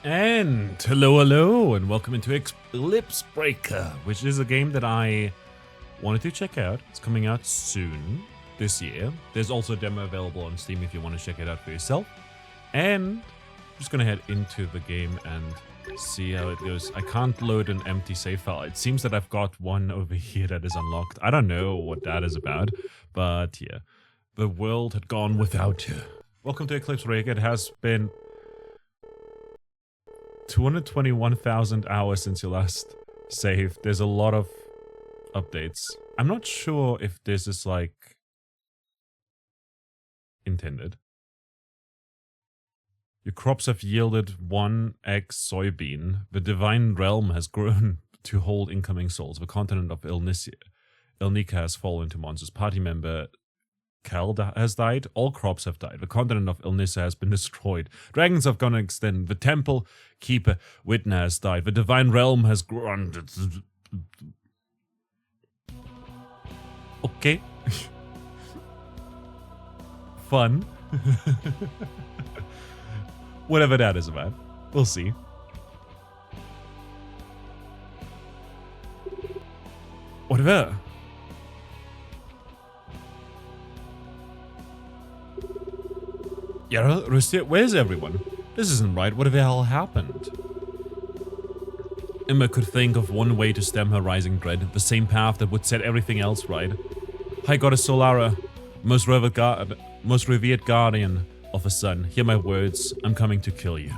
And hello, and welcome into Eclipse Breaker, which is a game that I wanted to check out. It's coming out soon this year. There's also a demo available on Steam if you want to check it out for yourself. And I'm just gonna head into the game and see how it goes. I can't load an empty save file. It seems that I've got one over here that is unlocked. I don't know what that is about, but yeah. The world had gone without you. Welcome to Eclipse Breaker. It has been 221,000 hours since you last saved. There's a lot of updates. I'm not sure if this is like intended. Your crops have yielded 1 egg soybean. The divine realm has grown to hold incoming souls. The continent of Elnica has fallen to monsters. Party member Kel has died. All crops have died. The continent of Elnica has been destroyed. Dragons have gone extinct. The temple keeper Widna has died. The divine realm has grown. Okay. Fun. Whatever that is about. We'll see. Whatever. Yeah, where's everyone? This isn't right. What the hell happened? Emma could think of one way to stem her rising dread, the same path that would set everything else right. High Goddess Solara, most revered guardian of a sun, hear my words. I'm coming to kill you.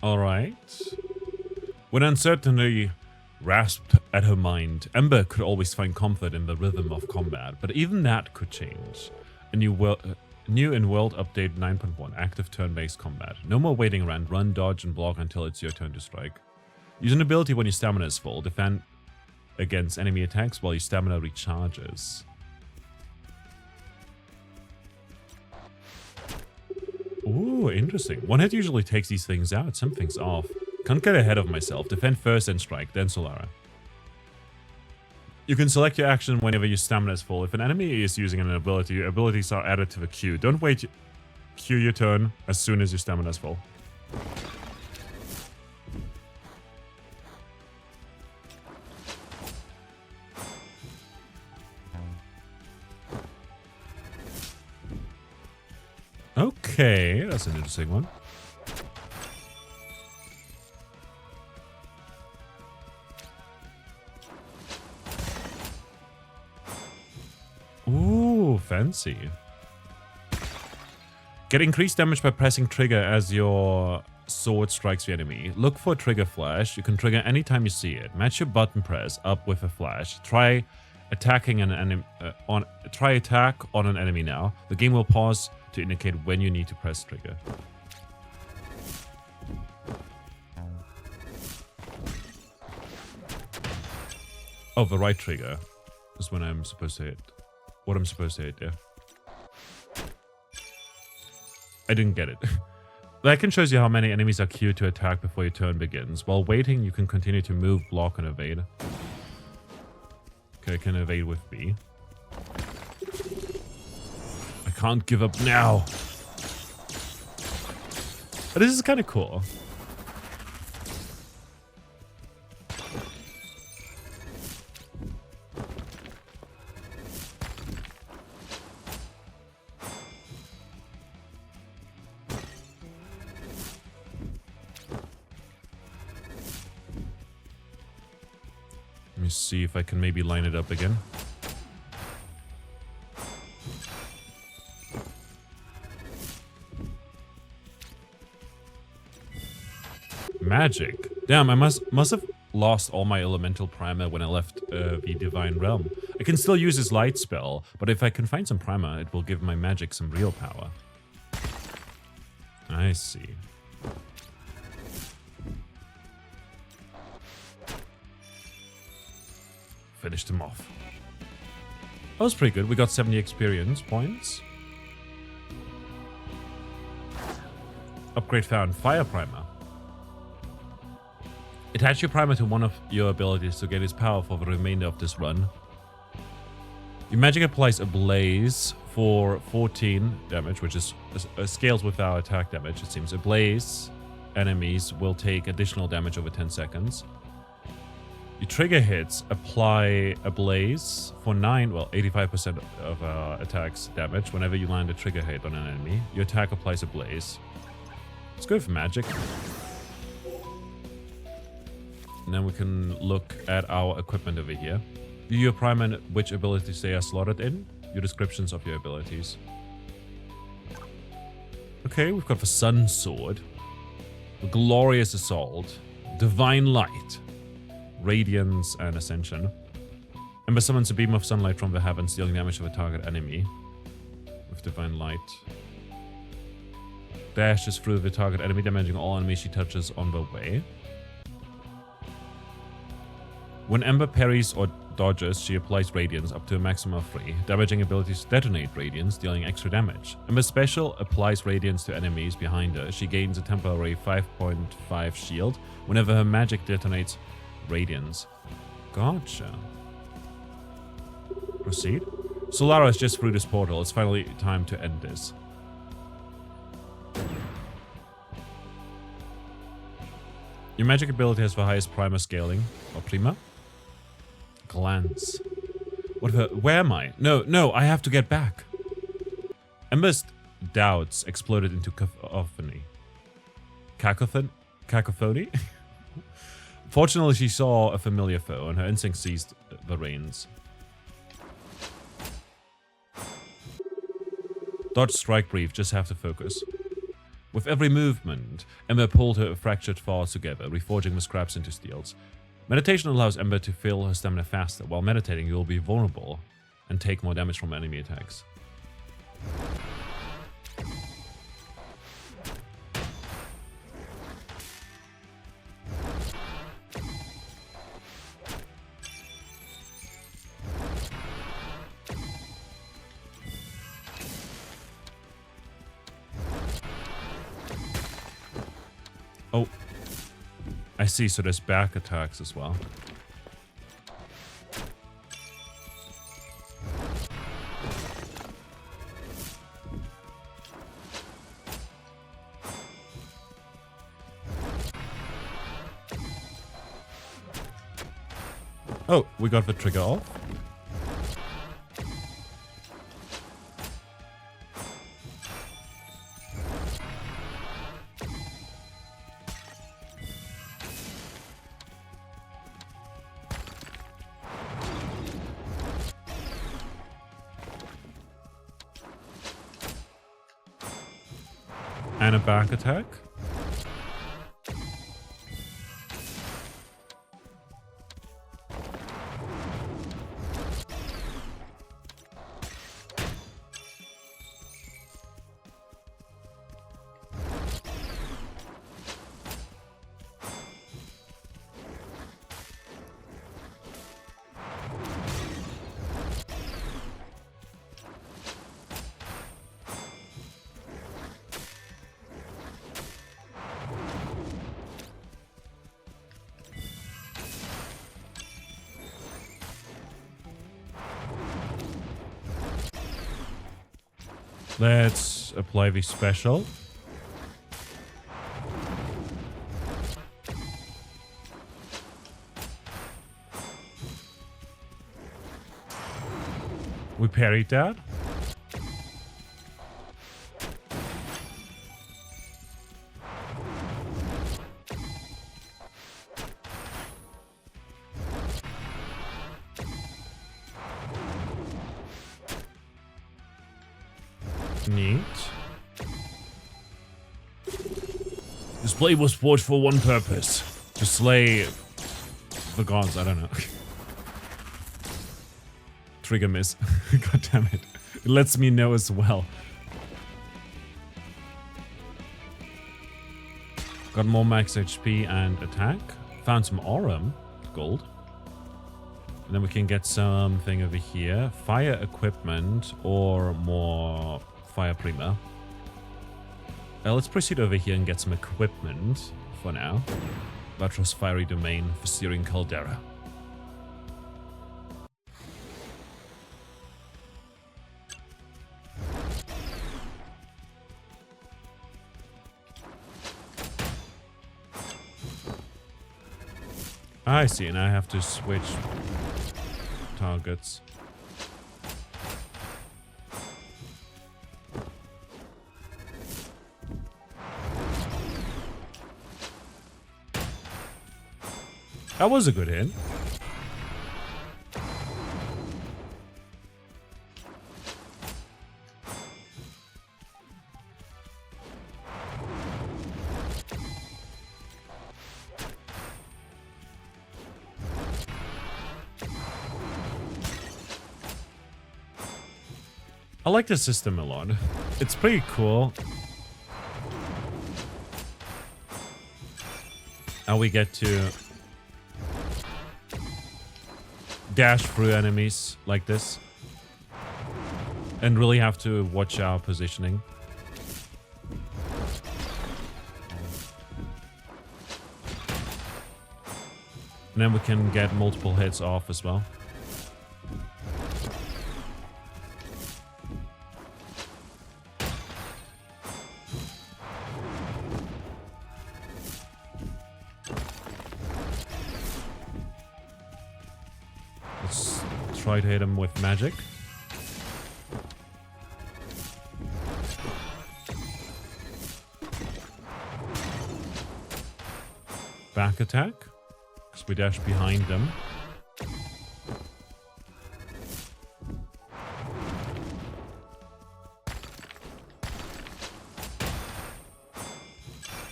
Alright. When uncertainty rasped at her mind, Ember could always find comfort in the rhythm of combat, but even that could change. A new in-world update 9.1, active turn-based combat. No more waiting around, run, dodge, and block until it's your turn to strike. Use an ability when your stamina is full, defend against enemy attacks while your stamina recharges. Ooh, interesting. One hit usually takes these things out, something's off. Can't get ahead of myself. Defend first and strike, then Solara. You can select your action whenever your stamina is full. If an enemy is using an ability, your abilities are added to the queue. Don't wait. Queue your turn as soon as your stamina is full. Okay, that's an interesting one. Ooh, fancy. Get increased damage by pressing trigger as your sword strikes the enemy. Look for trigger flash. You can trigger anytime you see it. Match your button press up with a flash. Try attacking an enemy try attack on an enemy now. The game will pause to indicate when you need to press trigger. Oh, the right trigger is when I'm supposed to hit. What I'm supposed to hit, yeah. I didn't get it. The icon shows you how many enemies are queued to attack before your turn begins. While waiting, you can continue to move, block, and evade. Okay, I can evade with B. I can't give up now. But this is kind of cool. Let me see if I can maybe line it up again. Magic. Damn, I must have lost all my elemental primer when I left the divine realm. I can still use his light spell, but if I can find some primer, it will give my magic some real power. I see. Finished him off. That was pretty good. We got 70 experience points. Upgrade found. Fire primer. Attach your primer to one of your abilities to get its power for the remainder of this run. Your magic applies a blaze for 14 damage, which is scales with our attack damage, it seems. A blaze enemies will take additional damage over 10 seconds. Your trigger hits apply a blaze for 85% of attacks damage whenever you land a trigger hit on an enemy. Your attack applies a blaze. Let's go for magic. And then we can look at our equipment over here. View your prime and which abilities they are slotted in. Your descriptions of your abilities. Okay, we've got the Sun Sword. The Glorious Assault. Divine Light. Radiance and Ascension. Ember summons a beam of sunlight from the heavens, dealing damage to a target enemy. With Divine Light. Dashes through the target enemy, damaging all enemies she touches on the way. When Ember parries or dodges, she applies Radiance up to a maximum of 3. Damaging abilities detonate Radiance, dealing extra damage. Ember's special applies Radiance to enemies behind her. She gains a temporary 5.5 shield whenever her magic detonates Radiance. Gotcha. Proceed. Solara is just through this portal. It's finally time to end this. Your magic ability has the highest primer scaling. Or prima. Glance. Where am I? No, I have to get back. Ember's doubts exploded into cacophony. Cacophony? Fortunately, she saw a familiar foe, and her instinct seized the reins. Dodge, strike, brief, just have to focus. With every movement, Ember pulled her fractured thoughts together, reforging the scraps into steels. Meditation allows Ember to fill her stamina faster. While meditating, you will be vulnerable and take more damage from enemy attacks. Oh, I see, so there's back attacks as well. Oh, we got the trigger off. And a back attack. Let's apply the special. We parried that. Neat. This blade was forged for one purpose. To slay the gods, I don't know. Trigger miss. God damn it. It lets me know as well. Got more max HP and attack. Found some aurum. Gold. And then we can get something over here. Fire equipment or more fire prima. Let's proceed over here and get some equipment for now. Vatros Fiery Domain for Searing Caldera. I see, and I have to switch targets. That was a good hit. I like this system a lot. It's pretty cool. How we get to dash through enemies like this. And really have to watch our positioning. And then we can get multiple hits off as well. Let's try to hit him with magic. Back attack, because we dash behind them.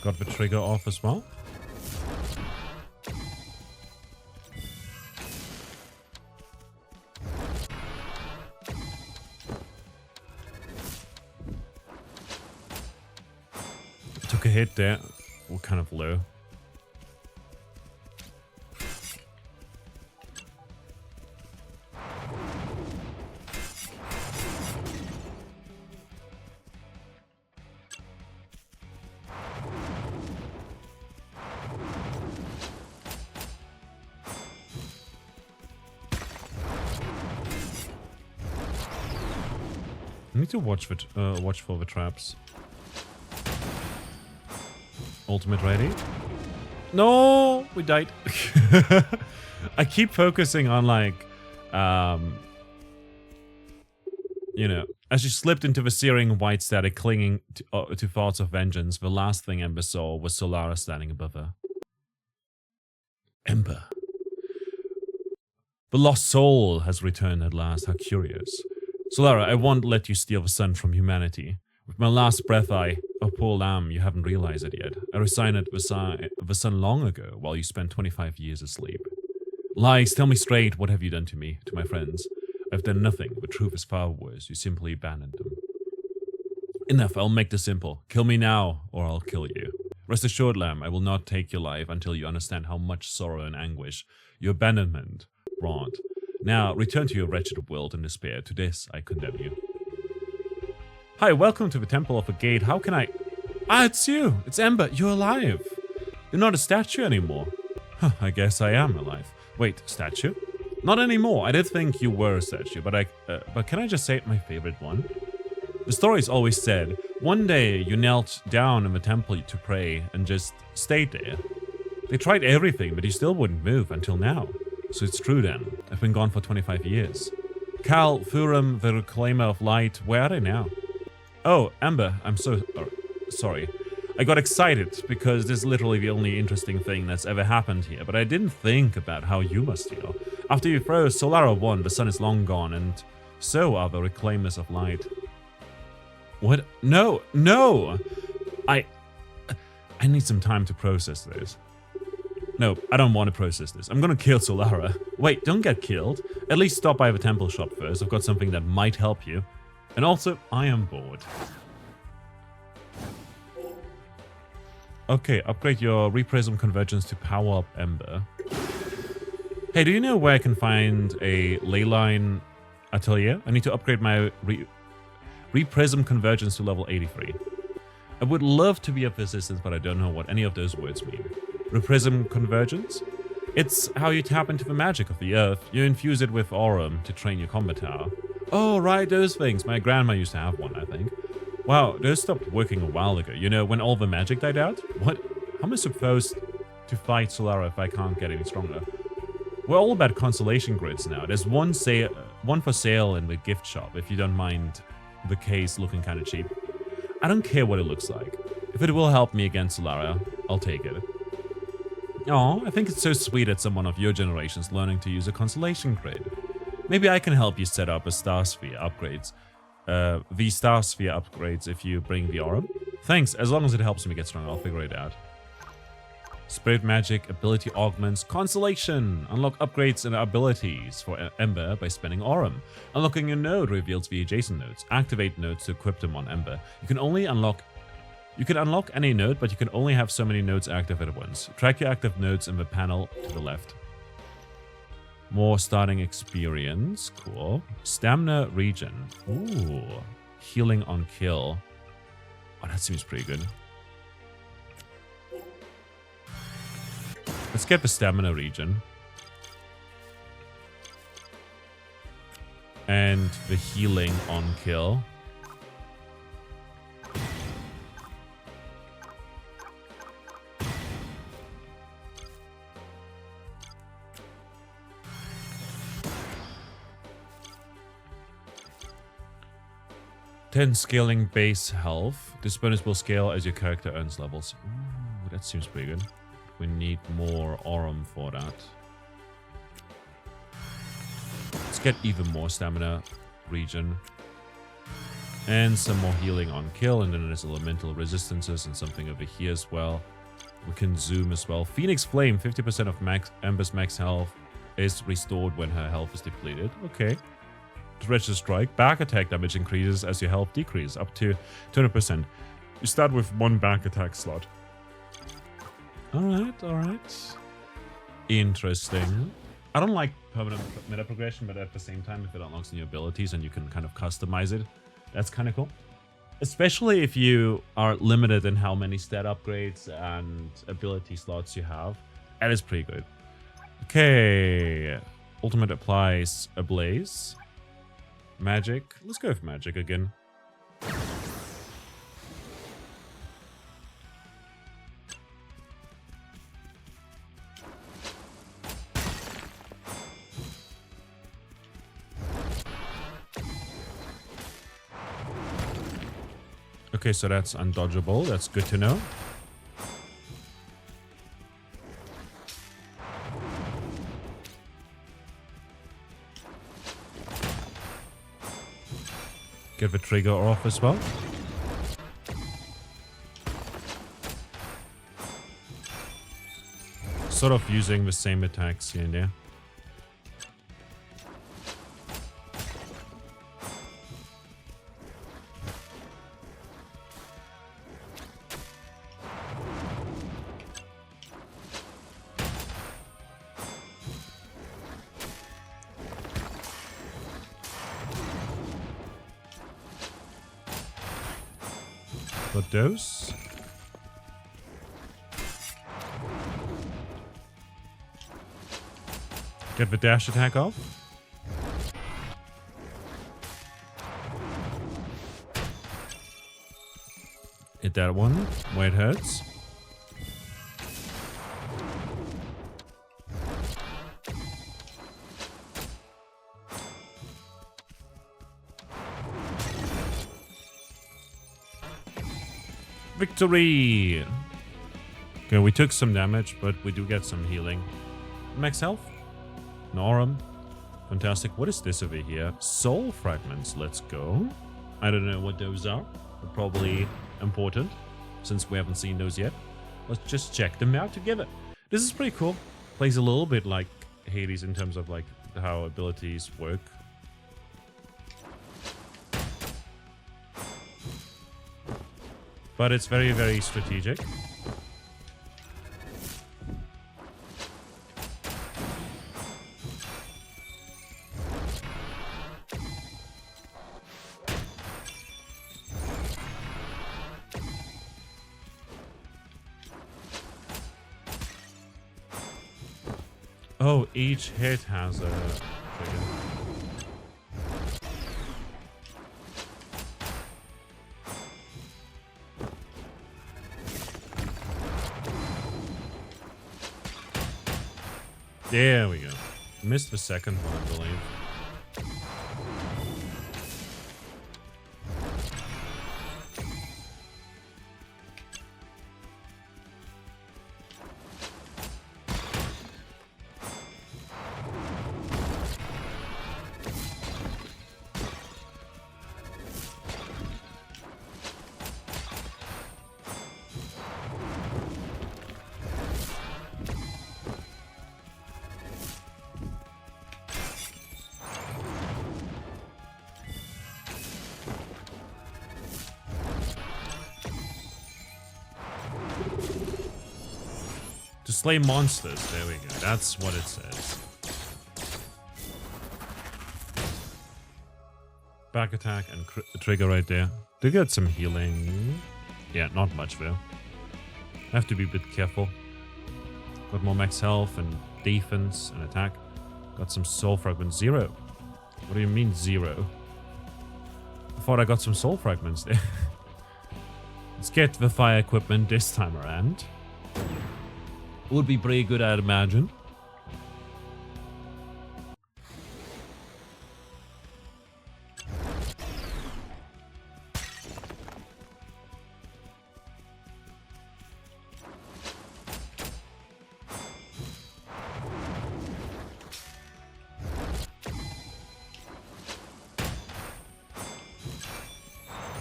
Got the trigger off as well. Took a hit there. We're kind of low. I need to watch for the traps. Ultimate ready. No, we died. I keep focusing on like, you know, as she slipped into the searing white static, clinging to thoughts of vengeance. The last thing Ember saw was Solara standing above her. Ember. The lost soul has returned at last. How curious. Solara, I won't let you steal the sun from humanity. With my last breath, oh poor lamb, you haven't realized it yet. I resigned the sun long ago, while you spent 25 years asleep. Lies, tell me straight, what have you done to me, to my friends? I've done nothing, the truth is far worse, you simply abandoned them. Enough, I'll make this simple. Kill me now, or I'll kill you. Rest assured, lamb, I will not take your life until you understand how much sorrow and anguish your abandonment brought. Now, return to your wretched world and despair. To this, I condemn you. Hi, welcome to the Temple of the Gate. How can I... Ah, it's you! It's Ember, you're alive! You're not a statue anymore. Huh, I guess I am alive. Wait, statue? Not anymore. I did think you were a statue, but can I just say my favorite one? The stories always said, one day you knelt down in the temple to pray and just stayed there. They tried everything, but you still wouldn't move until now. So it's true then. I've been gone for 25 years. Cal, Furum, the Reclaimer of Light, where are they now? Oh, Amber, I'm so sorry. I got excited because this is literally the only interesting thing that's ever happened here, but I didn't think about how you must feel. After you froze, Solara won, the sun is long gone, and so are the Reclaimers of Light. What? No, no! I need some time to process this. No, I don't want to process this. I'm gonna kill Solara. Wait, don't get killed. At least stop by the temple shop first. I've got something that might help you. And also, I am bored. Okay, upgrade your Reprism Convergence to power up Ember. Hey, do you know where I can find a Leyline Atelier? I need to upgrade my Reprism Convergence to level 83. I would love to be of assistance, but I don't know what any of those words mean. Reprism Convergence? It's how you tap into the magic of the earth. You infuse it with Aurum to train your combat tower. Oh, right, those things. My grandma used to have one, I think. Wow, those stopped working a while ago. You know, when all the magic died out? What? How am I supposed to fight Solara if I can't get any stronger. We're all about consolation grids now. There's one for sale in the gift shop if you don't mind the case looking kind of cheap. I don't care what it looks like. If it will help me against Solara, I'll take it. Oh, I think it's so sweet that someone of your generation's learning to use a consolation grid. Maybe I can help you set up a Star Sphere upgrades. The Star Sphere upgrades if you bring the Aurum. Thanks, as long as it helps me get stronger, I'll figure it out. Spirit Magic, Ability Augments, Consolation. Unlock upgrades and abilities for Ember by spending Aurum. Unlocking a node reveals the adjacent nodes. Activate nodes to equip them on Ember. You can unlock any node, but you can only have so many nodes active at once. Track your active nodes in the panel to the left. More starting experience. Cool. Stamina regen. Ooh. Healing on kill. Oh, that seems pretty good. Let's get the stamina regen. And the healing on kill. Ten scaling base health. This bonus will scale as your character earns levels. Ooh, that seems pretty good. We need more Aurum for that. Let's get even more stamina regen. And some more healing on kill. And then there's elemental resistances and something over here as well. We can zoom as well. Phoenix Flame, 50% of Ember's max health is restored when her health is depleted. Okay. Treacherous Strike. Back attack damage increases as your health decreases up to 200%. You start with one back attack slot. Alright, alright. Interesting. I don't like permanent meta progression, but at the same time, if it unlocks new abilities and you can kind of customize it, that's kind of cool. Especially if you are limited in how many stat upgrades and ability slots you have. That is pretty good. Okay. Ultimate applies Ablaze. Magic. Let's go with magic again. Okay, so that's undodgeable. That's good to know. Get the trigger off as well. Sort of using the same attacks here and there. Got those. Get the dash attack off. Hit that one where it hurts. Victory! Okay, we took some damage, but we do get some healing. Max health? Aurum. Fantastic. What is this over here? Soul fragments. Let's go. I don't know what those are. They're probably important, since we haven't seen those yet. Let's just check them out together. This is pretty cool. Plays a little bit like Hades in terms of like how abilities work. But it's very, very strategic. Oh, each hit has a trigger. There we go. Missed the second one, I believe. To slay monsters. There we go. That's what it says. Back attack and trigger right there. To get some healing. Yeah, not much though. Have to be a bit careful. Got more max health and defense and attack. Got some soul fragments. 0. What do you mean 0? I thought I got some soul fragments there. Let's get the fire equipment this time around. Would be pretty good, I'd imagine.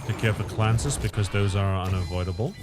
Take care of the clances because those are unavoidable.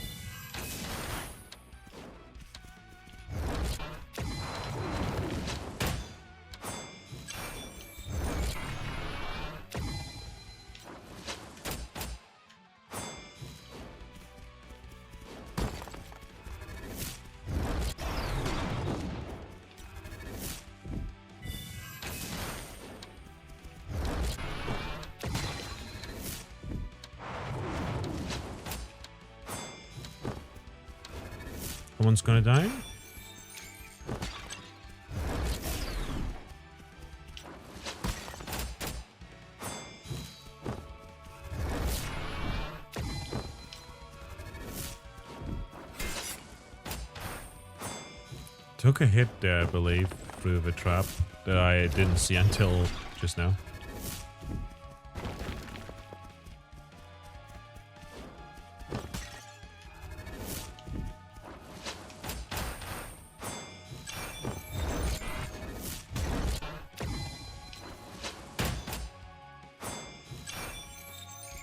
Someone's gonna die. Took a hit there, I believe, through the trap that I didn't see until just now.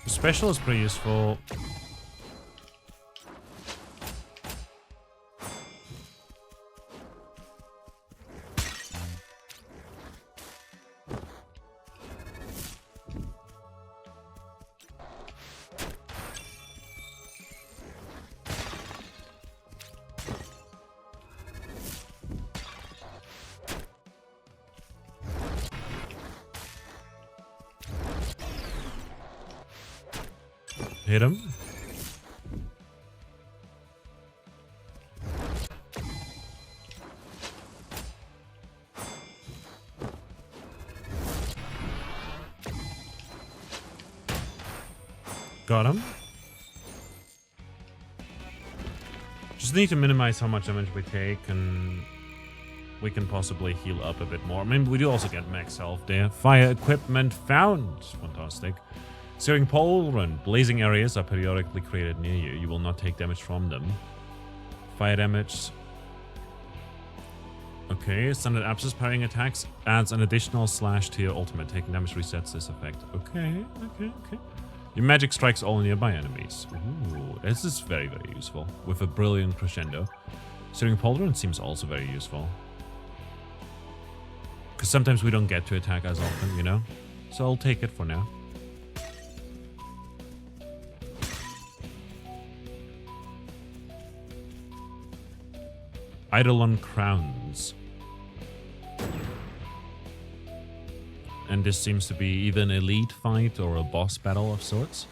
Special is pretty useful. Hit him. Got him. Just need to minimize how much damage we take, and we can possibly heal up a bit more. I mean, we do also get max health there. Fire equipment found. Fantastic. Searing pole and blazing areas are periodically created near you. You will not take damage from them. Fire damage. Okay, standard abscess parrying attacks adds an additional slash to your ultimate. Taking damage resets this effect. Okay. Your magic strikes all nearby enemies. Ooh, this is very, very useful. With a brilliant crescendo. Searing pauldron seems also very useful. Because sometimes we don't get to attack as often, you know? So I'll take it for now. Eidolon crowns. And this seems to be either an elite fight or a boss battle of sorts.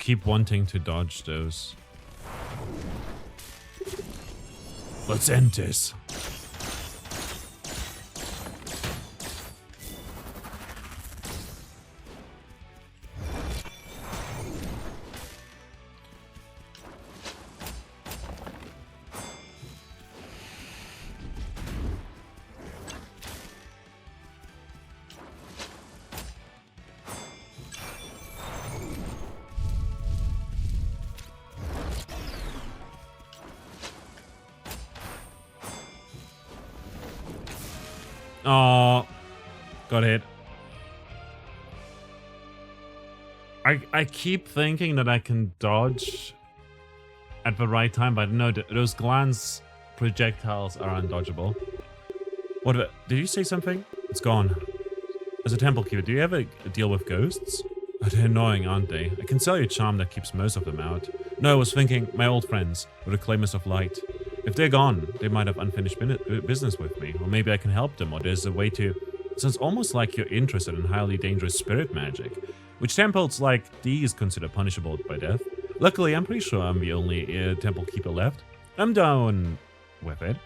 keep wanting to dodge those. Let's end this. Oh, got hit. I keep thinking that I can dodge at the right time, but no, those glance projectiles are undodgeable. What? Did you say something? It's gone. As a temple keeper, do you ever deal with ghosts? Oh, they're annoying, aren't they? I can sell you a charm that keeps most of them out. No, I was thinking, my old friends, the Reclaimers of Light. If they're gone, they might have unfinished business with me, or maybe I can help them, or there's a way to... Sounds almost like you're interested in highly dangerous spirit magic, which temples like these consider punishable by death. Luckily, I'm pretty sure I'm the only temple keeper left. I'm down with it.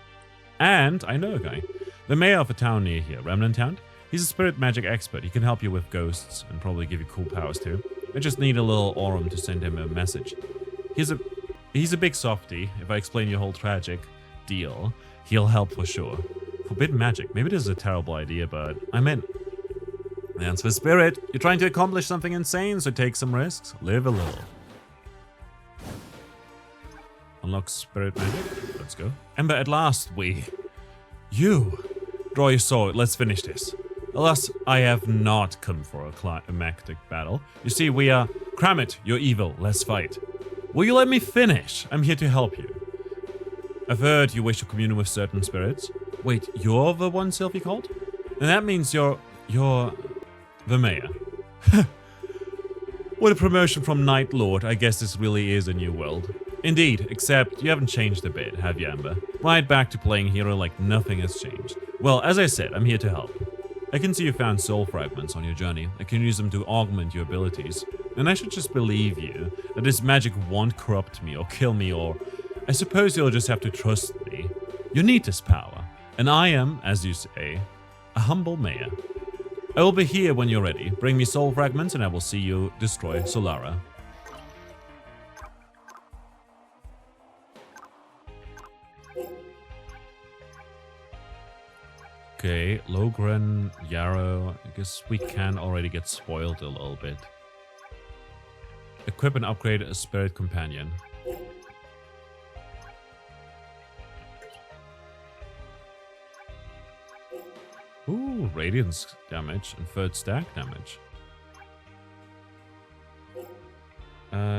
And I know a guy. The mayor of a town near here, Remnant Town. He's a spirit magic expert. He can help you with ghosts and probably give you cool powers too. I just need a little Aurum to send him a message. He's a big softy. If I explain your whole tragic deal, he'll help for sure. Forbidden magic. Maybe this is a terrible idea, but I'm in. Dance for spirit. You're trying to accomplish something insane, so take some risks. Live a little. Unlock spirit magic. Let's go. Ember, at last You! Draw your sword. Let's finish this. Alas, I have not come for a climactic battle. You see, we are... Cram it, you're evil. Let's fight. Will you let me finish? I'm here to help you. I've heard you wish to commune with certain spirits. Wait, you're the one Sylvie called? And that means you're the mayor. What a promotion from Night Lord. I guess this really is a new world. Indeed, except you haven't changed a bit, have you, Amber? Right back to playing hero like nothing has changed. Well, as I said, I'm here to help. I can see you found soul fragments on your journey. I can use them to augment your abilities. And I should just believe you that this magic won't corrupt me or kill me, or... I suppose you'll just have to trust me. You need this power. And I am, as you say, a humble mayor. I will be here when you're ready. Bring me soul fragments and I will see you destroy Solara. Okay, Logren, Yarrow. I guess we can already get spoiled a little bit. Equip and upgrade a spirit companion. Ooh, radiance damage and third stack damage.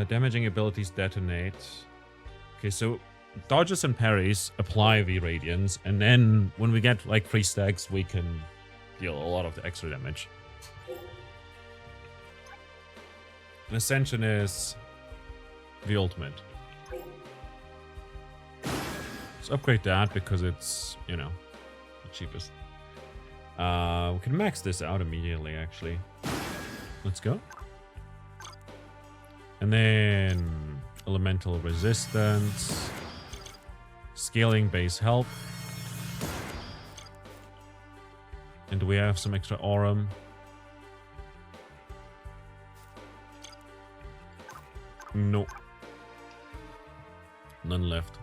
Damaging abilities detonate. Okay, so dodges and parries apply the radiance, and then when we get like 3 stacks, we can deal a lot of the extra damage. And Ascension is the ultimate. Let's upgrade that because it's, you know, the cheapest. We can max this out immediately, actually. Let's go. And then elemental resistance. Scaling base health. And do we have some extra Aurum? No. None left.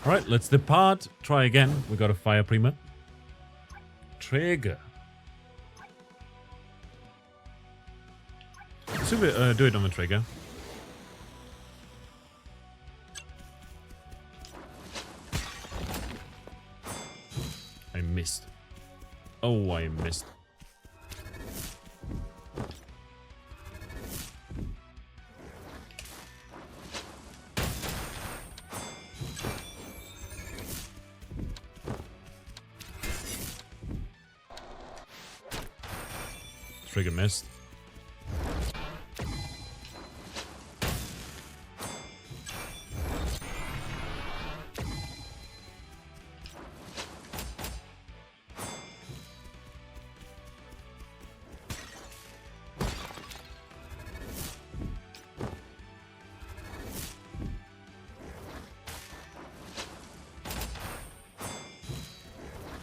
Alright, let's depart. Try again. We got a Fire Prima. Trigger. Should we do it on the trigger? I missed. Oh, I missed. Trigger missed.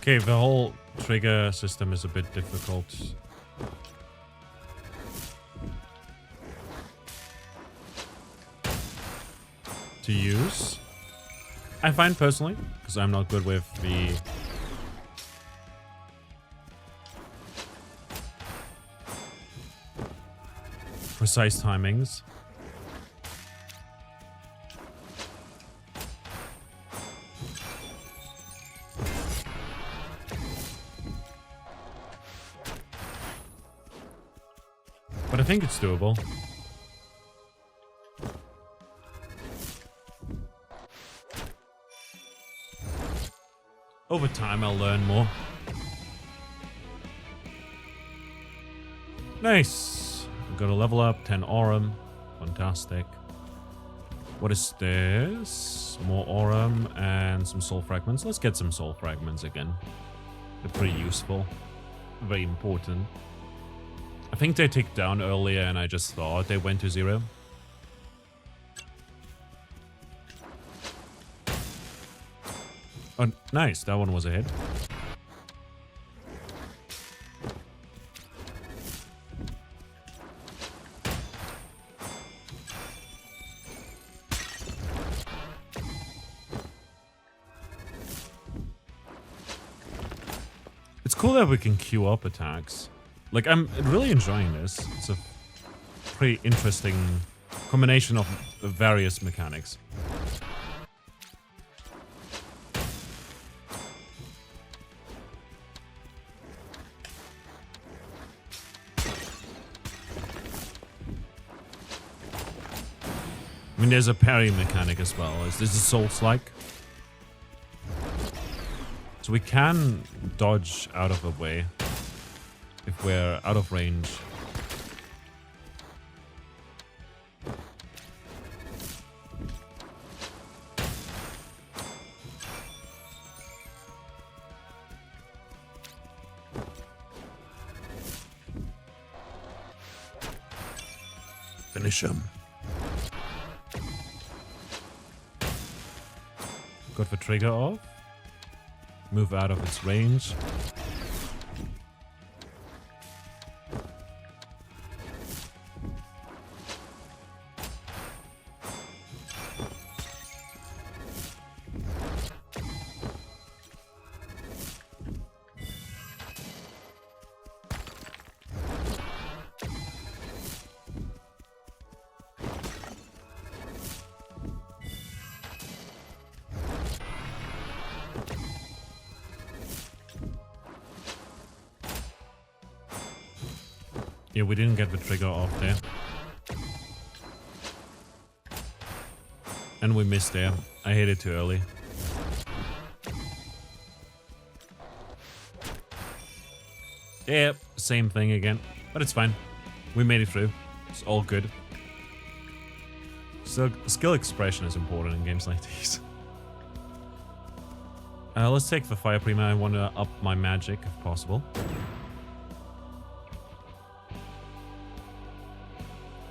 Okay, the whole trigger system is a bit difficult to use. I find personally, because I'm not good with the precise timings. But I think it's doable. Over time, I'll learn more. Nice. I've got a level up, 10 Aurum. Fantastic. What is this? More Aurum and some soul fragments. Let's get some soul fragments again. They're pretty useful. Very important. I think they ticked down earlier and I just thought they went to 0. Oh, nice. That one was a hit. It's cool that we can queue up attacks. Like, I'm really enjoying this. It's a pretty interesting combination of various mechanics. I mean, there's a parry mechanic as well. Is this a Souls-like? So we can dodge out of the way if we're out of range. Finish him. Got the trigger off. Move out of its range. Yeah, we didn't get the trigger off there. And we missed there. I hit it too early. Yeah, same thing again. But it's fine. We made it through. It's all good. So, skill expression is important in games like these. Let's take the Fire Prima. I want to up my magic if possible.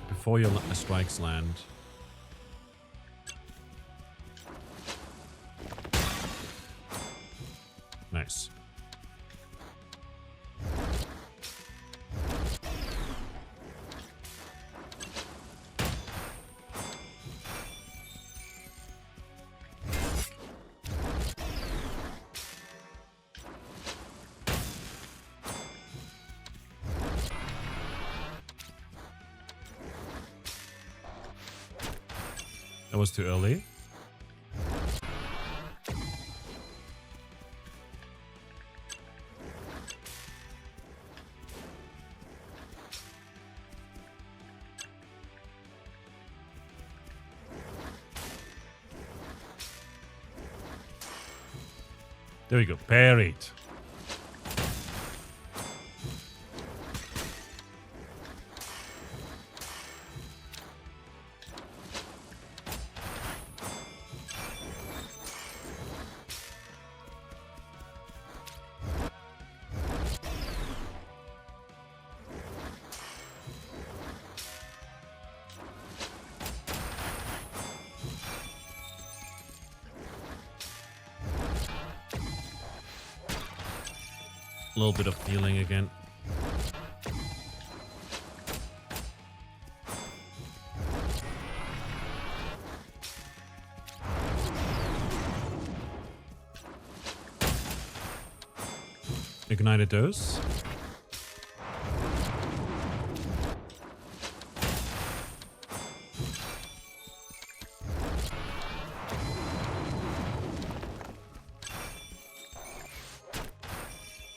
Before your strikes land. Nice. That was too early. There we go. Parried. A little bit of healing again. Ignited dose.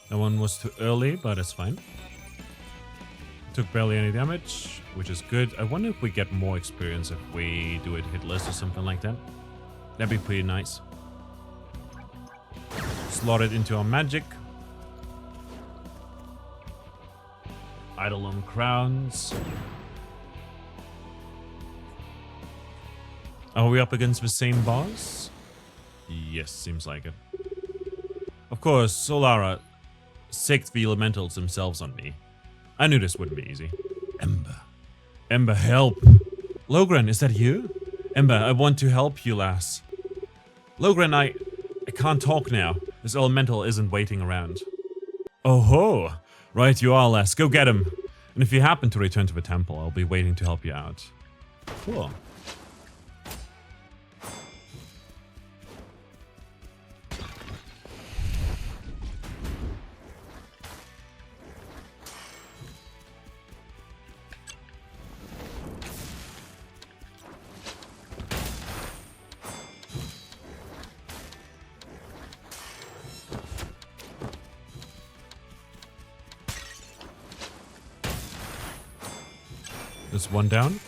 That one was too early, but it's fine. Took barely any damage, which is good. I wonder if we get more experience if we do it hitless or something like that. That'd be pretty nice. Slot it into our magic. Eidolon crowns. Are we up against the same boss? Yes, seems like it. Of course, Solara sicked the elementals themselves on me. I knew this wouldn't be easy. Ember. Ember, help. Logren, is that you? Ember, I want to help you, lass. Logren, I can't talk now. This elemental isn't waiting around. Oh ho! Right you are, lass. Go get him. And if you happen to return to the temple, I'll be waiting to help you out. Cool. There's one down.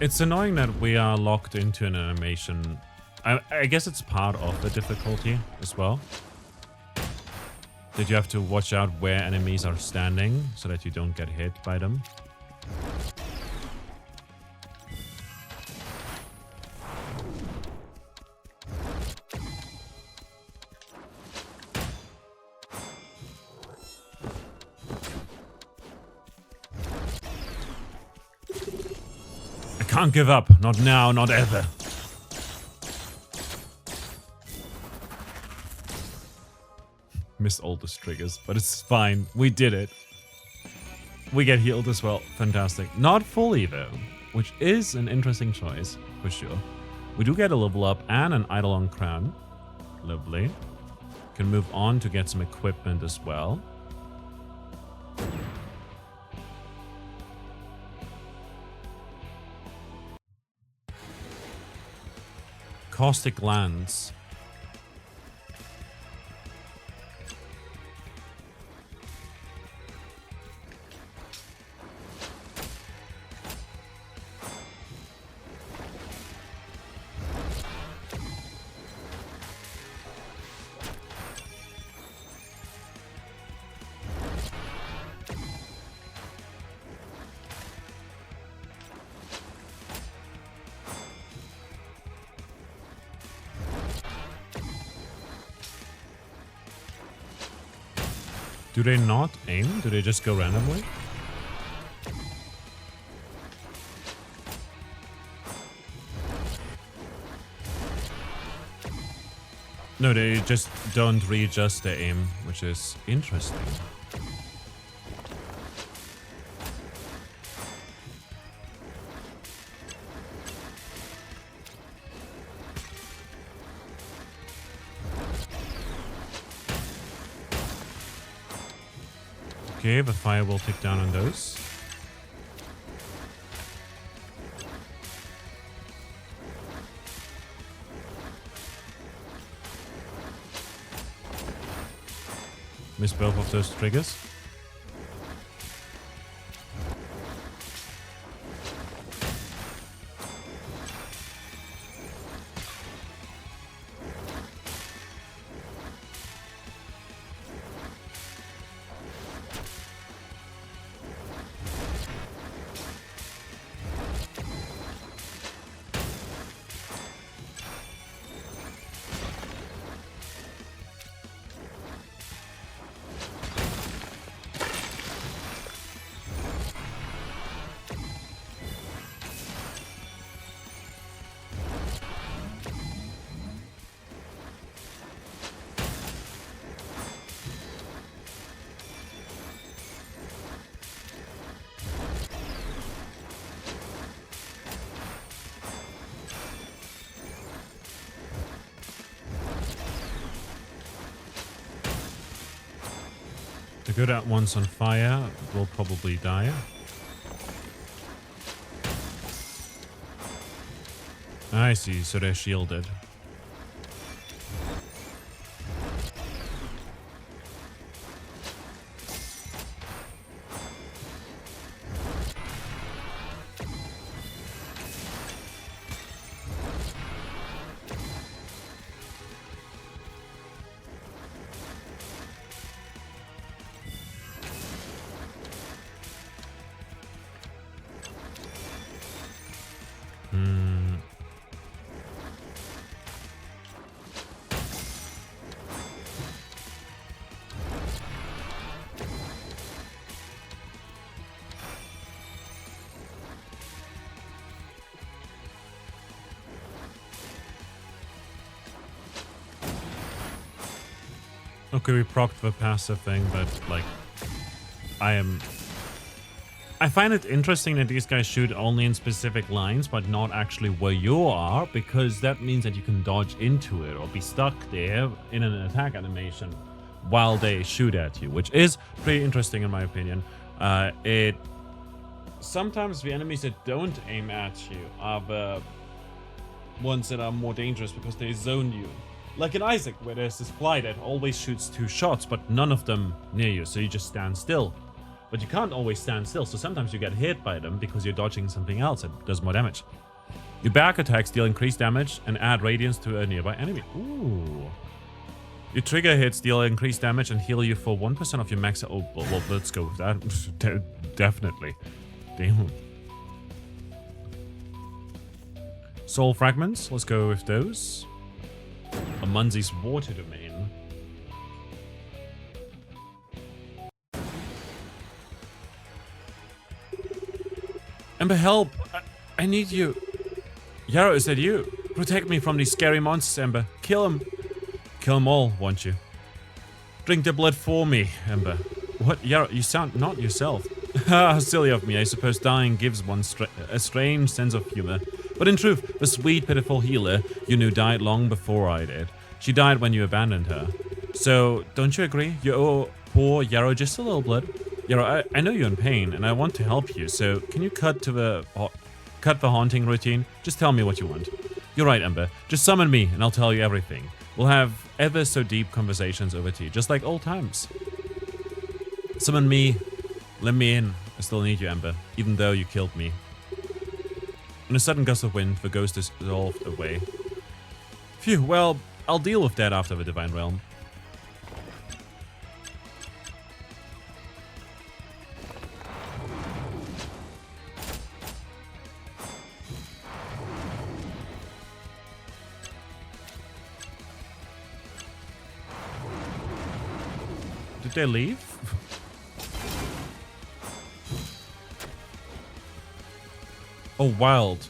It's annoying that we are locked into an animation. I guess it's part of the difficulty as well. That you have to watch out where enemies are standing so that you don't get hit by them. I can't give up. Not now, not ever. Missed all those triggers, but it's fine. We did it. We get healed as well. Fantastic. Not fully though, which is an interesting choice for sure. We do get a level up and an Eidolon crown. Lovely. Can move on to get some equipment as well. Caustic Lands. Do they not aim? Do they just go randomly? No, they just don't readjust the aim, which is interesting. Okay, the fire will tick down on those. Miss both of those triggers. good at once on fire. Will probably die. I see, so they're shielded. Okay, we procced the passive thing, but like, I find it interesting that these guys shoot only in specific lines, but not actually where you are, because that means that you can dodge into it or be stuck there in an attack animation while they shoot at you, which is pretty interesting in my opinion. Sometimes the enemies that don't aim at you are the ones that are more dangerous because they zone you. Like in Isaac, where there's this fly that always shoots 2 shots, but none of them near you, so you just stand still. But you can't always stand still, so sometimes you get hit by them because you're dodging something else that does more damage. Your back attacks deal increased damage and add radiance to a nearby enemy. Ooh. Your trigger hits deal increased damage and heal you for 1% of your max. Oh, well, let's go with that. Definitely. Damn. Soul fragments, let's go with those. A Munzie's water domain. Ember, help! I need you. Yarrow, is that you? Protect me from these scary monsters, Ember. Kill them. Kill them all, won't you? Drink the blood for me, Ember. What? Yarrow, you sound not yourself. How silly of me. I suppose dying gives one a strange sense of humor. But in truth, the sweet, pitiful healer you knew died long before I did. She died when you abandoned her. So, don't you agree? You owe poor Yarrow just a little blood. Yarrow, I know you're in pain, and I want to help you, so can you cut the haunting routine? Just tell me what you want. You're right, Ember. Just summon me, and I'll tell you everything. We'll have ever so deep conversations over tea, just like old times. Summon me. Let me in. I still need you, Ember, even though you killed me. In a sudden gust of wind, the ghost is dissolved away. Phew, well, I'll deal with that after the Divine Realm. Did they leave? Oh, wild.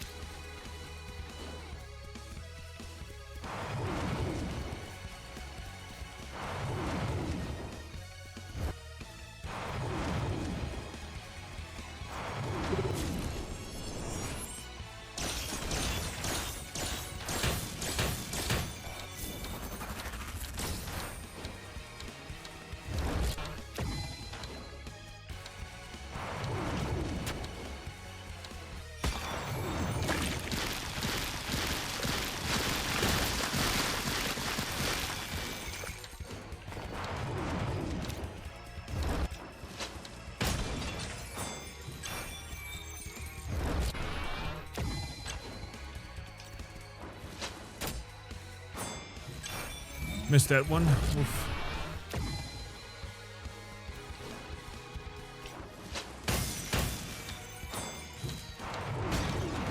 Missed that one. Oof.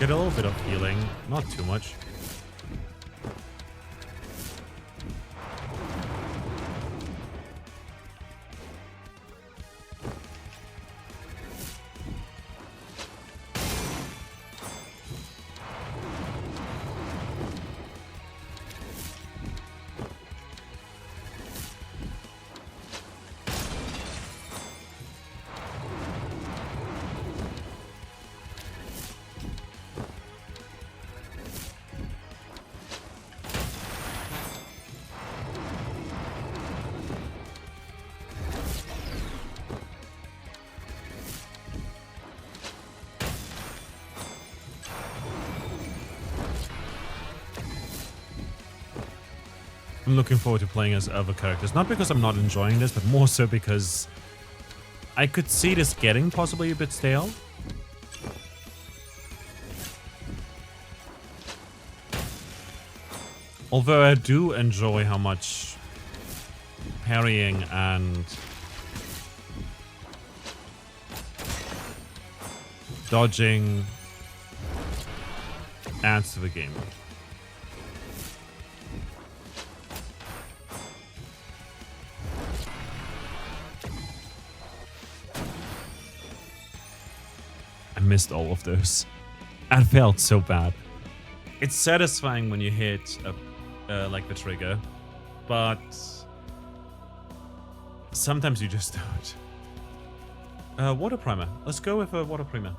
Get a little bit of healing, not too much. I'm looking forward to playing as other characters. Not because I'm not enjoying this, but more so because I could see this getting possibly a bit stale. Although I do enjoy how much parrying and dodging adds to the game. I missed all of those. I felt so bad. It's satisfying when you hit like the trigger, but sometimes you just don't. Water primer. Let's go with a water primer.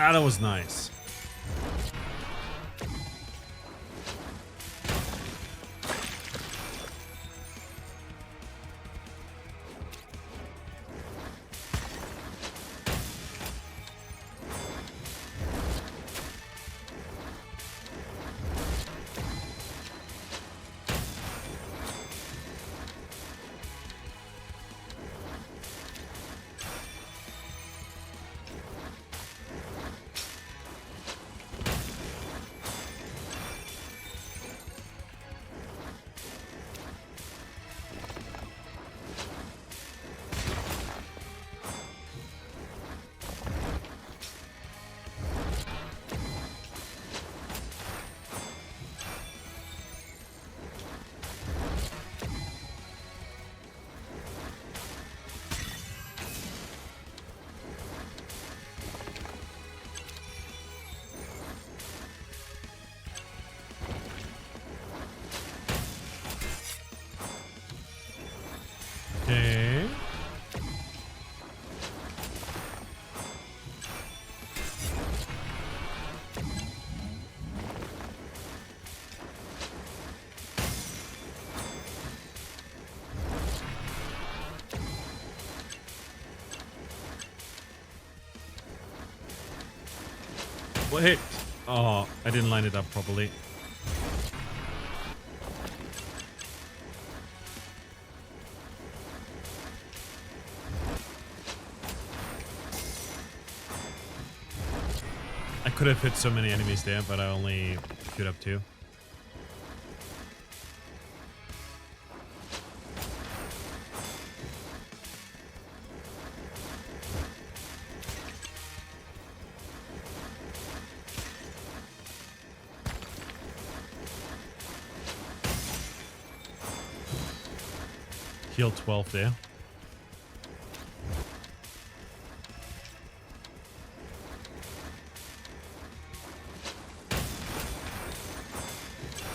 Ah, that was nice. Okay. What hit? Oh, I didn't line it up properly. I could have hit so many enemies there, but I only queued up 2. Heal 12 there.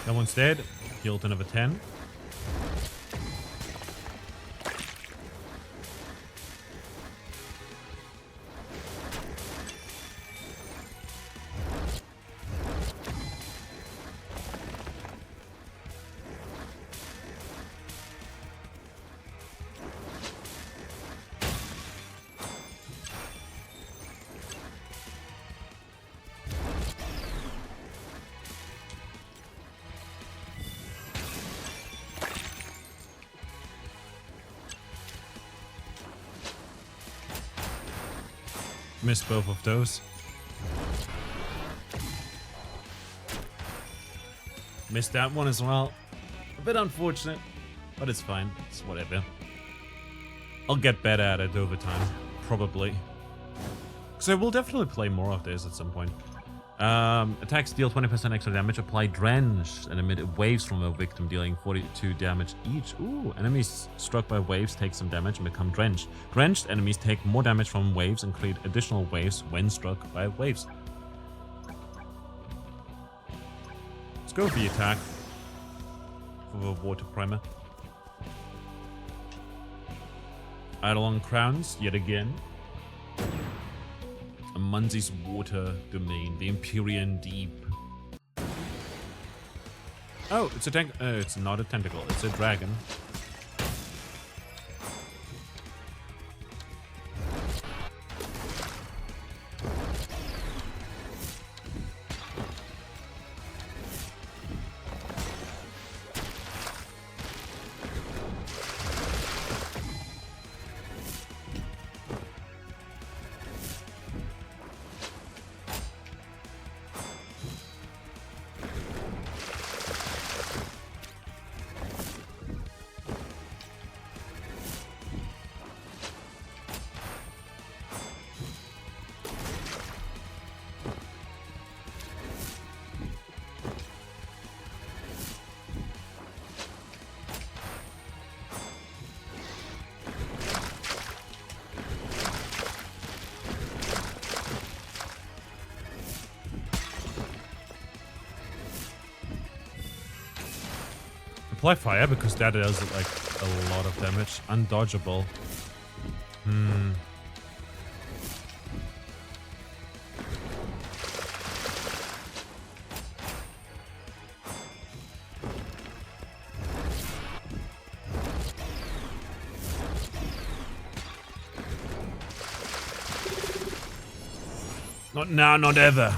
That one's dead. Healed another 10. Missed both of those. Missed that one as well. A bit unfortunate, but it's fine. It's whatever. I'll get better at it over time, probably. So we'll definitely play more of this at some point. Attacks deal 20% extra damage, apply drenched, and emit waves from a victim, dealing 42 damage each. Ooh, enemies struck by waves take some damage and become drenched. Drenched enemies take more damage from waves and create additional waves when struck by waves. Let's go with the attack for the water primer. Eidolon crowns, yet again. A Munzi's water domain, the Empyrean Deep. Oh, it's a it's not a tentacle, it's a dragon. Apply fire because that does like a lot of damage. Undodgeable. Not now, not ever.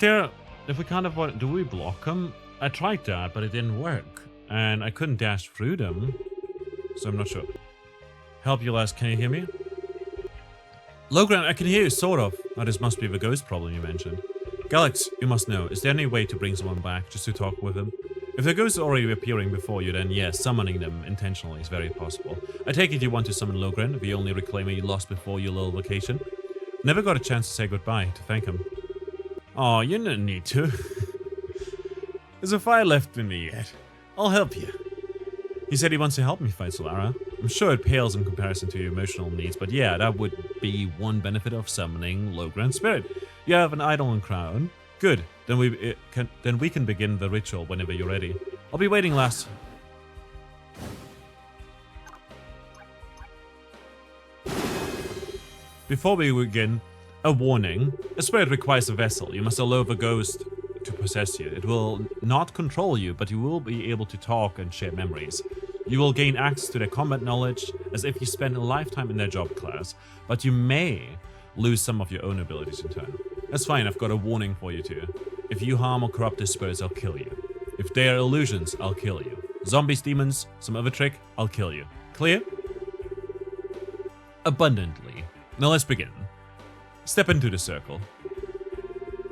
If we can't avoid, do we block them? I tried that, but it didn't work, and I couldn't dash through them, so I'm not sure. Help you last, can you hear me? Logran, I can hear you, sort of. Oh, this must be the ghost problem you mentioned. Galax, you must know, is there any way to bring someone back, just to talk with them? If the ghost is already appearing before you, then yes, summoning them intentionally is very possible. I take it you want to summon Logran, the only reclaimer you lost before your little vacation? Never got a chance to say goodbye, to thank him. Oh, you don't need to. There's a fire left in me yet. I'll help you. He said he wants to help me fight Solara. I'm sure it pales in comparison to your emotional needs, but yeah, that would be one benefit of summoning Logran's spirit. You have an Eidolon crown. Good. Then we can begin the ritual whenever you're ready. I'll be waiting, lass. Before we begin, a warning. A spirit requires a vessel. You must allow the ghost to possess you. It will not control you, but you will be able to talk and share memories. You will gain access to their combat knowledge as if you spent a lifetime in their job class, but you may lose some of your own abilities in turn. That's fine, I've got a warning for you too. If you harm or corrupt their spirits, I'll kill you. If they are illusions, I'll kill you. Zombies, demons, some other trick, I'll kill you. Clear? Abundantly. Now let's begin. Step into the circle.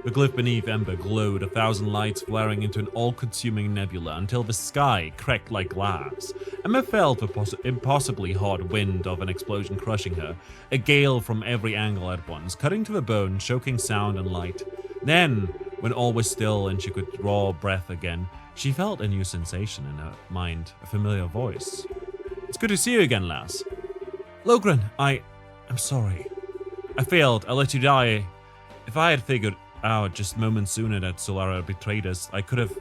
The glyph beneath Ember glowed, 1,000 lights flaring into an all-consuming nebula until the sky cracked like glass. Ember felt the impossibly hot wind of an explosion crushing her, a gale from every angle at once, cutting to the bone, choking sound and light. Then, when all was still and she could draw breath again, she felt a new sensation in her mind, a familiar voice. It's good to see you again, lass. Logran, I'm sorry. I failed. I let you die. If I had figured out just moments sooner that Solara betrayed us, I could have...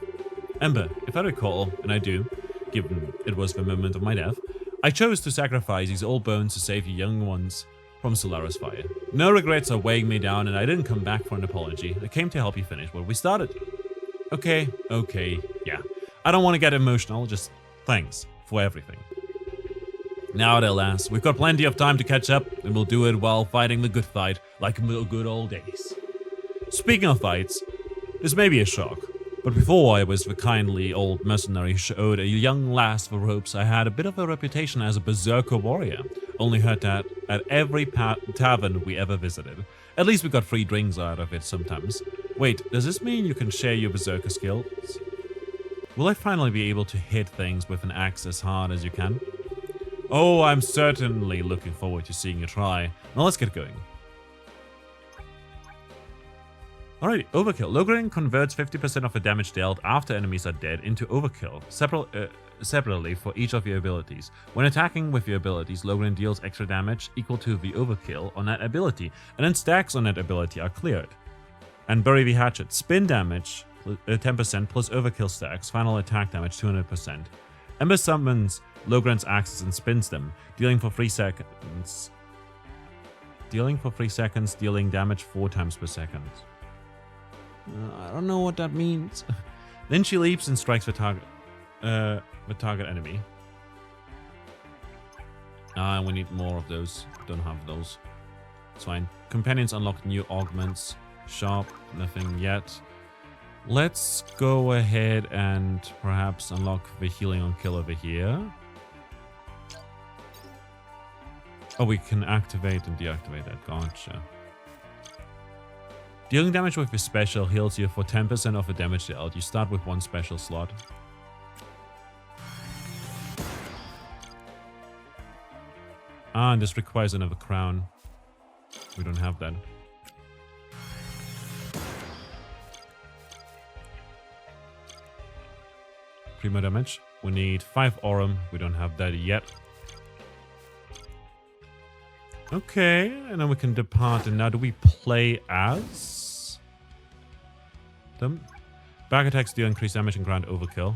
Ember, if I recall, and I do, given it was the moment of my death, I chose to sacrifice these old bones to save you young ones from Solara's fire. No regrets are weighing me down, and I didn't come back for an apology. I came to help you finish what we started. Okay, yeah. I don't want to get emotional, just thanks for everything. Now then, lass, we've got plenty of time to catch up, and we'll do it while fighting the good fight, like in the good old days. Speaking of fights, this may be a shock, but before I was the kindly old mercenary who showed a young lass the ropes, I had a bit of a reputation as a berserker warrior. Only heard that at every tavern we ever visited. At least we got free drinks out of it sometimes. Wait, does this mean you can share your berserker skills? Will I finally be able to hit things with an axe as hard as you can? Oh, I'm certainly looking forward to seeing you try. Now let's get going. Alright, Overkill. Logrin converts 50% of the damage dealt after enemies are dead into Overkill, separately for each of your abilities. When attacking with your abilities, Logrin deals extra damage equal to the Overkill on that ability, and then stacks on that ability are cleared. And Bury the Hatchet. Spin damage 10% plus Overkill stacks, final attack damage 200%. Ember summons Logrin's axes and spins them, dealing for 3 seconds. Dealing damage 4 times per second. I don't know what that means. Then she leaps and strikes the target enemy. We need more of those. Don't have those. It's fine. Companions unlock new augments. Sharp, nothing yet. Let's go ahead and perhaps unlock the healing on kill over here. Oh, we can activate and deactivate that. Gotcha. Dealing damage with this special heals you for 10% of the damage dealt. You start with 1 special slot. And this requires another crown. We don't have that. Primo damage. We need 5 Aurum. We don't have that yet. Okay, and then we can depart. And now do we play as them? Back attacks deal increased damage and grant overkill.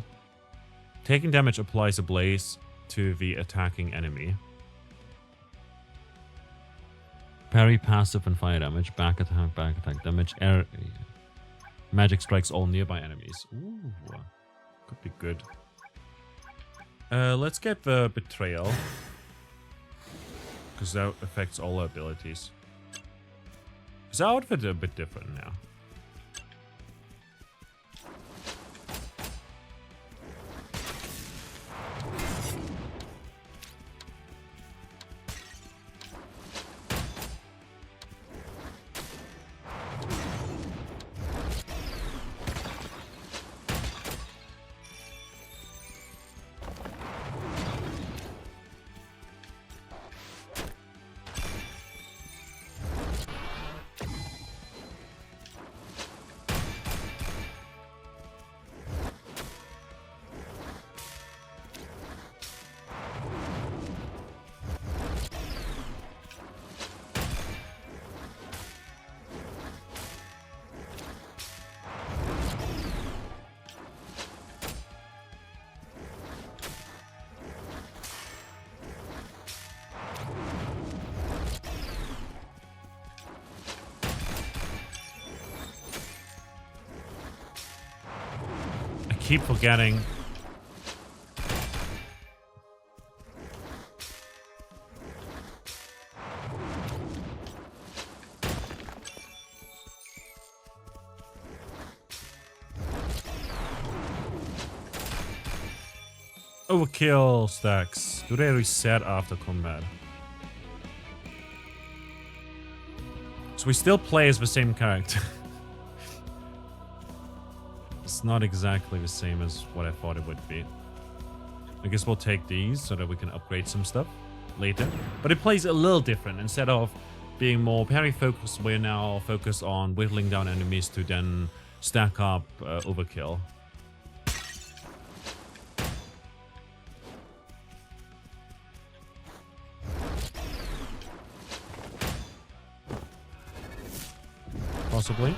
Taking damage applies a blaze to the attacking enemy. Parry, passive, and fire damage. Back attack damage. Air, magic strikes all nearby enemies. Ooh, could be good. Let's get the betrayal. Because that affects all our abilities. Is our outfit a bit different now? Keep forgetting. Overkill stacks. Do they reset after combat? So we still play as the same character. It's not exactly the same as what I thought it would be. I guess we'll take these so that we can upgrade some stuff later. But it plays a little different. Instead of being more parry focused, we're now focused on whittling down enemies to then stack up overkill. Possibly.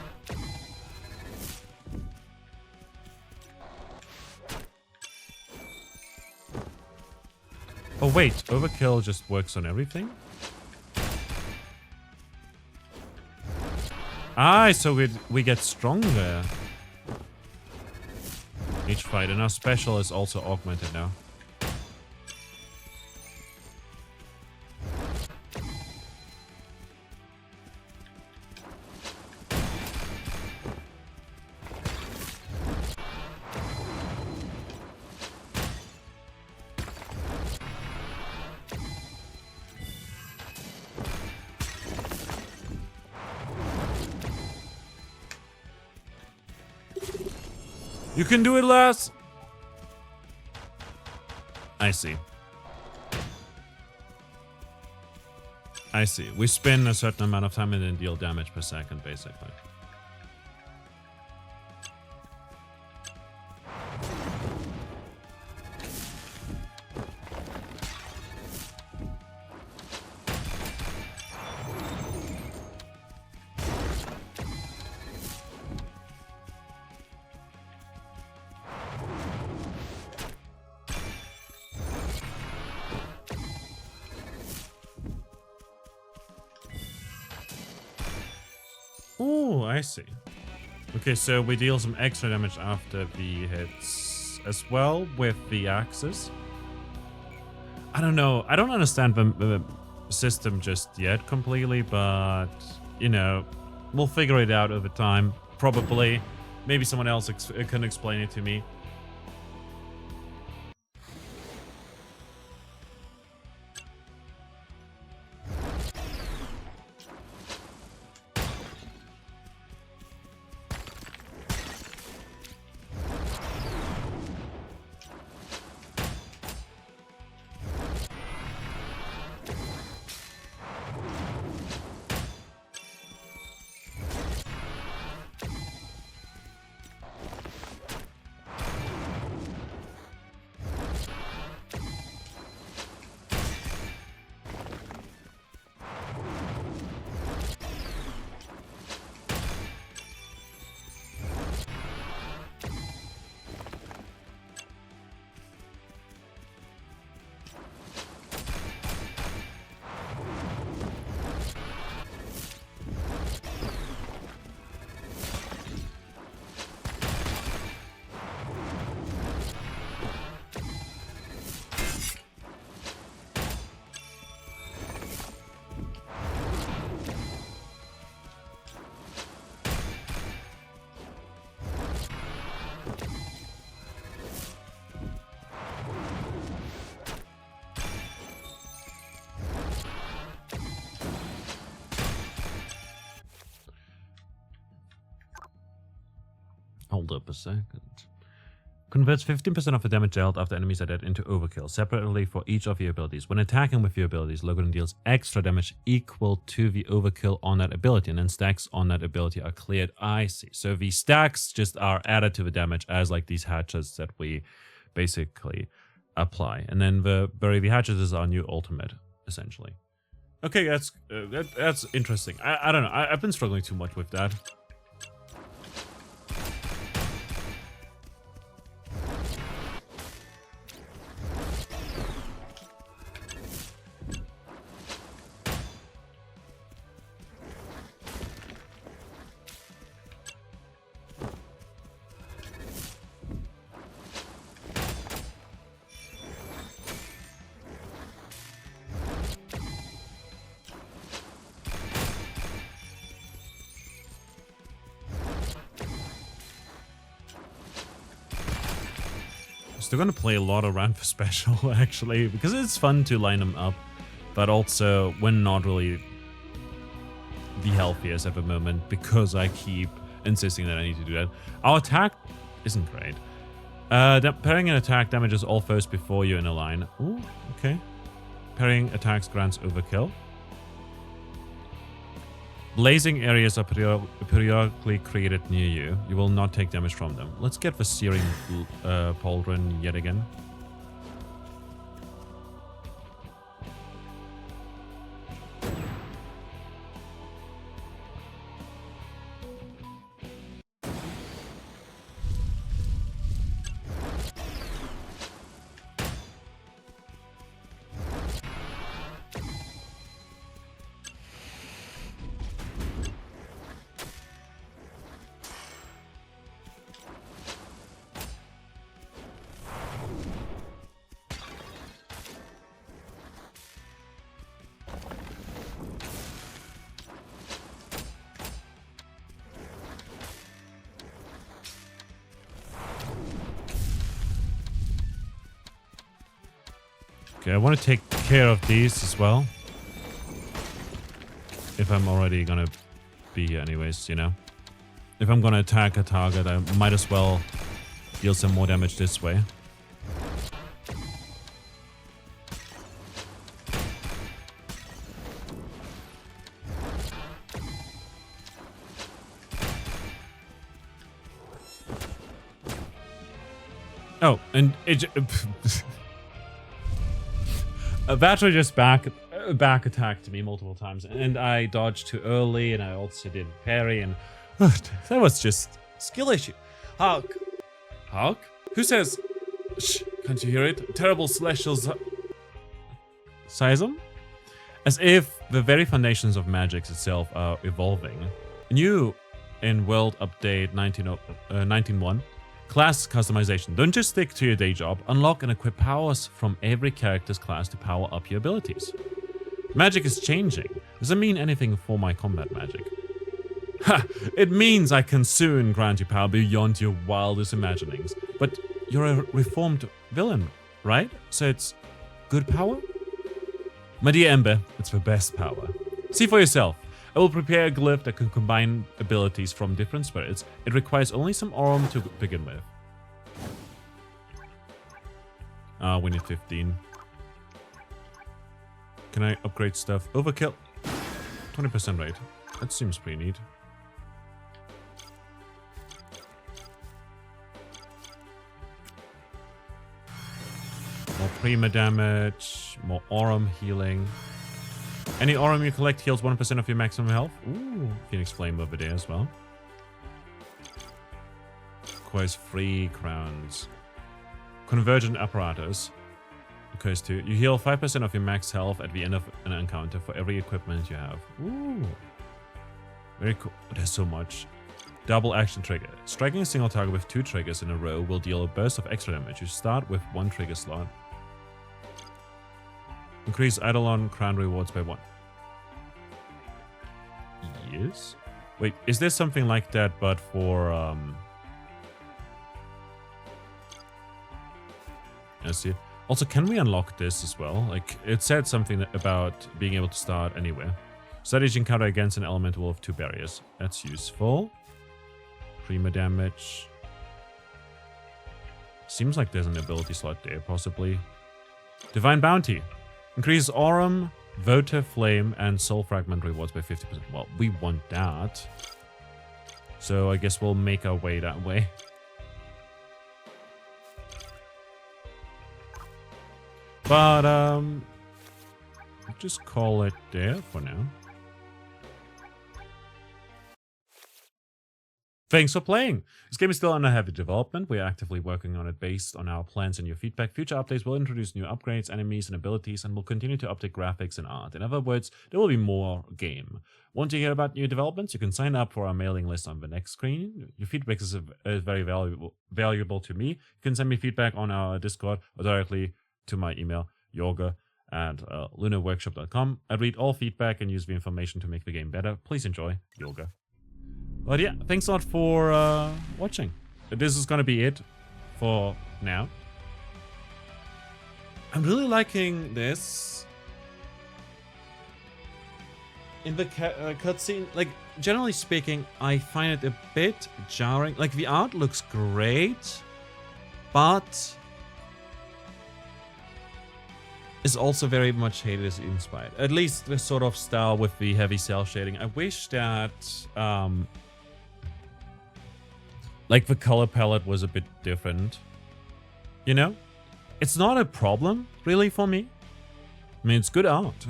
Oh wait, overkill just works on everything? Ah, so we get stronger each fight, and our special is also augmented now. You can do it, lass! I see. I see. We spin a certain amount of time and then deal damage per second, basically. Oh, I see. Okay, so we deal some extra damage after the hits as well with the axes. I don't know. I don't understand the system just yet completely, but, you know, we'll figure it out over time. Probably. Maybe someone else can explain it to me. Hold up a second. Converts 15% of the damage dealt after enemies are dead into overkill, separately for each of your abilities. When attacking with your abilities, Logan deals extra damage equal to the overkill on that ability, and then stacks on that ability are cleared. I see. So the stacks just are added to the damage as like these hatches that we basically apply. And then the hatches is our new ultimate, essentially. Okay, that's interesting. I don't know. I've been struggling too much with that. Still gonna play a lot around for special, actually, because it's fun to line them up, but also we're not really the healthiest at the moment because I keep insisting that I need to do that. Our attack isn't great. Parrying an attack damages all foes before you're in a line. Ooh, okay. Parrying attacks grants overkill. Blazing areas are periodically created near you. You will not take damage from them. Let's get the Searing Pauldron yet again. Okay, I want to take care of these as well. If I'm already gonna be here anyways, you know. If I'm gonna attack a target, I might as well deal some more damage this way. Oh, and it... A battery just back attacked me multiple times, and I dodged too early, and I also did parry, and that was just skill issue. Hark. Hark? Who says... Shh, can't you hear it? Terrible celestial seism? As if the very foundations of magic itself are evolving. New in World Update 19.1, class customization. Don't just stick to your day job. Unlock and equip powers from every character's class to power up your abilities. Magic is changing. Does it mean anything for my combat magic? Ha! It means I can soon grant you power beyond your wildest imaginings. But you're a reformed villain, right? So it's good power? My dear Ember, it's the best power. See for yourself. I will prepare a glyph that can combine abilities from different spirits. It requires only some aurum to begin with. We need 15. Can I upgrade stuff? Overkill. 20% rate. That seems pretty neat. More prima damage, more aurum healing. Any aurum you collect heals 1% of your maximum health. Ooh, Phoenix Flame over there as well. Requires 3 crowns. Convergent apparatus. Occurs to you heal 5% of your max health at the end of an encounter for every equipment you have. Ooh. Very cool. There's so much. Double action trigger. Striking a single target with 2 triggers in a row will deal a burst of extra damage. You start with 1 trigger slot. Increase Eidolon crown rewards by 1. Yes? Wait, is there something like that but for let's see. Also, can we unlock this as well? Like, it said something about being able to start anywhere. Strategic encounter against an elemental of 2 barriers. That's useful. Prima damage. Seems like there's an ability slot there, possibly. Divine Bounty. Increases Aurum, Votive Flame, and Soul Fragment rewards by 50%. Well, we want that. So I guess we'll make our way that way. But, I'll just call it there for now. Thanks for playing! This game is still under heavy development. We are actively working on it based on our plans and your feedback. Future updates will introduce new upgrades, enemies, and abilities, and will continue to update graphics and art. In other words, there will be more game. Want to hear about new developments? You can sign up for our mailing list on the next screen. Your feedback is very valuable to me. You can send me feedback on our Discord or directly to my email, yoga@lunarworkshop.com. I read all feedback and use the information to make the game better. Please enjoy, Yoga. But yeah, thanks a lot for watching. This is gonna be it for now. I'm really liking this. In the cutscene, like, generally speaking, I find it a bit jarring. Like, the art looks great, but is also very much hated as inspired. At least the sort of style with the heavy cell shading. I wish that like the color palette was a bit different. You know? It's not a problem, really, for me. I mean, it's good art.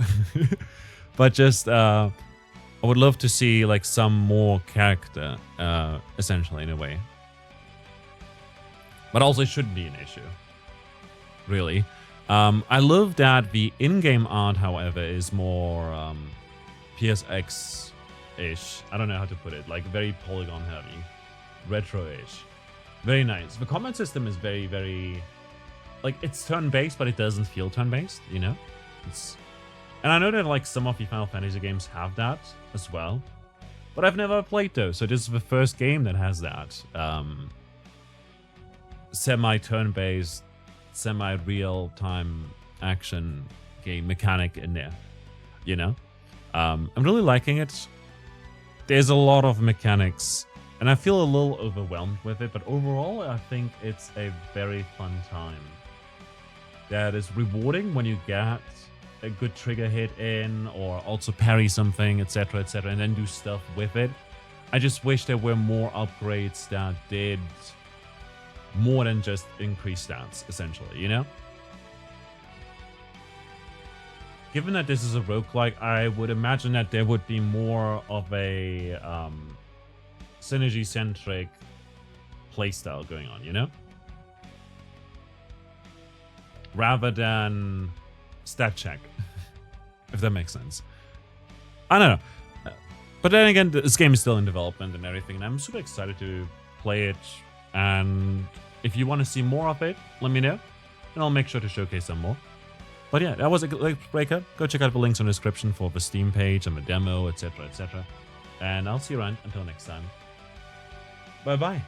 But just, I would love to see, like, some more character, essentially, in a way. But also, it shouldn't be an issue. Really. I love that the in-game art, however, is more, PSX-ish. I don't know how to put it. Like, very polygon-heavy. Retro-ish. Very nice. The combat system is very, very... Like, it's turn-based, but it doesn't feel turn-based, you know? And I know that, like, some of the Final Fantasy games have that as well. But I've never played those, so this is the first game that has that. Semi-turn-based, semi-real-time action game mechanic in there, you know? I'm really liking it. There's a lot of mechanics, and I feel a little overwhelmed with it, but overall, I think it's a very fun time. That is rewarding when you get a good trigger hit in, or also parry something, etc., and then do stuff with it. I just wish there were more upgrades that did more than just increased stats, essentially, you know? Given that this is a roguelike, I would imagine that there would be more of a synergy-centric playstyle going on, you know? Rather than stat check, if that makes sense. I don't know. But then again, this game is still in development and everything, and I'm super excited to play it. And if you want to see more of it, let me know, and I'll make sure to showcase some more. But yeah, that was Eclipse Breaker. Go check out the links in the description for the Steam page and the demo, etc., etc. And I'll see you around until next time. Bye-bye.